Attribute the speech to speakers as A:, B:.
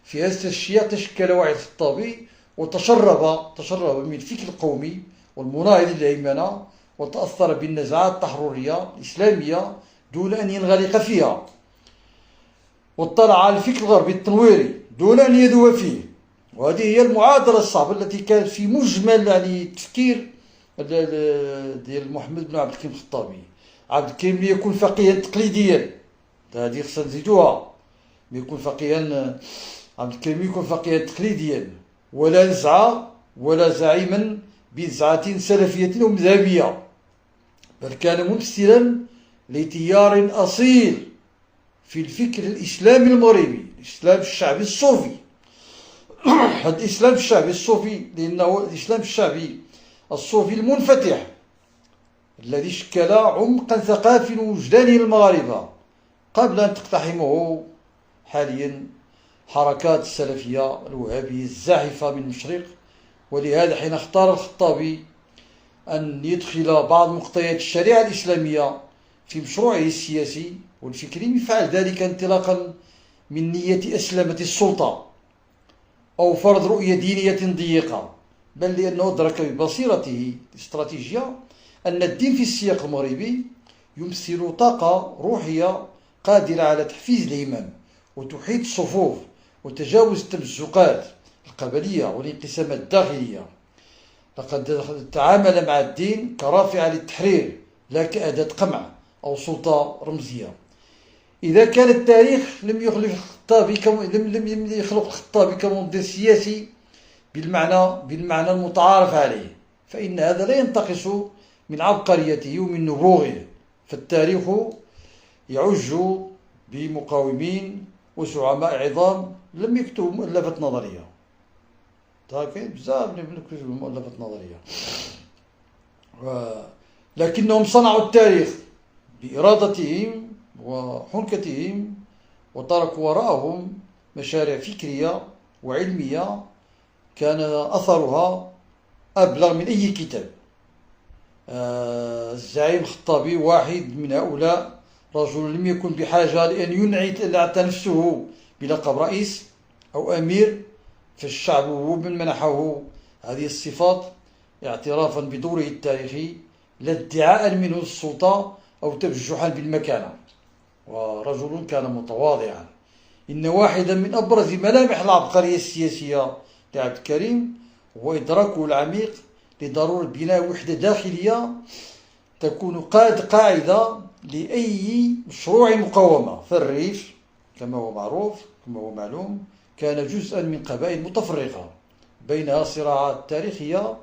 A: في هذا السياق تشكل وعي الخطابي وتشرب من الفكر القومي والمناهض للهيمنة، وتأثر بالنزعات التحررية الإسلامية دون أن ينغلق فيها، واطلع على الفكر الغربي التنويري دون أن يذوب فيه. وهذه هي المعادلة الصعبة التي كانت في مجمل التفكير ديال محمد بن عبد الكريم الخطابي. عبد الكريم ليكون فقيها تقليديا، هذه خصنا نزيدوها، يكون فقيها، عبد الكريم يكون فقيها تقليديا ولا نزعة ولا زعيما بنزعة سلفية أو مذهبية، بل كان ممثلا لتيار أصيل في الفكر الإسلامي المغربي، الإسلام الشعبي الصوفي. هذا الإسلام الشعبي الصوفي لأنه الإسلام الشعبي الصوفي المنفتح الذي شكل عمقا ثقافي وجداني للمغاربة قبل أن تقتحمه حاليا حركات السلفية الوهابية الزاحفة من المشرق. ولهذا حين اختار الخطابي أن يدخل بعض مقتضيات الشريعة الإسلامية في مشروعه السياسي والفكري، فعل ذلك انطلاقا من نية أسلمة السلطة أو فرض رؤية دينية ضيقة، بل لأنه أدرك ببصيرته الاستراتيجية أن الدين في السياق المغربي يمثل طاقة روحية قادرة على تحفيز الهمم وتوحيد الصفوف وتجاوز التمزقات القبلية والانقسامات الداخلية. لقد تعامل مع الدين كرافعة للتحرير لا كأداة قمع أو سلطة رمزية. إذا كان التاريخ لم يخلق الخطابي كمنظر سياسي بالمعنى المتعارف عليه، فإن هذا لا ينتقص من عبقريته ومن نبوغه، فالتاريخ يعج بمقاومين وزعماء عظام لم يكتبوا مؤلفات نظرية. كاين بزاف اللي يكتبوا مؤلفات نظرية، لكنهم صنعوا التاريخ بإرادتهم وحنكتهم، وتركوا وراءهم مشاريع فكرية وعلمية كان أثرها أبلغ من أي كتاب. الزعيم الخطابي واحد من هؤلاء، رجل لم يكن بحاجة لأن ينعت نفسه بلقب رئيس أو أمير، فالشعب هو من منحه هذه الصفات اعترافا بدوره التاريخي لا ادعاء منه السلطة أو تبجحا بالمكانة. ورجل كان متواضعا. إن واحدا من أبرز ملامح العبقرية السياسية لعبد الكريم هو إدراكه العميق لضرورة بناء وحدة داخلية تكون قاعدة لأي مشروع مقاومة. فالريف كما هو معروف كما هو معلوم كان جزءا من قبائل متفرقة بينها صراعات تاريخية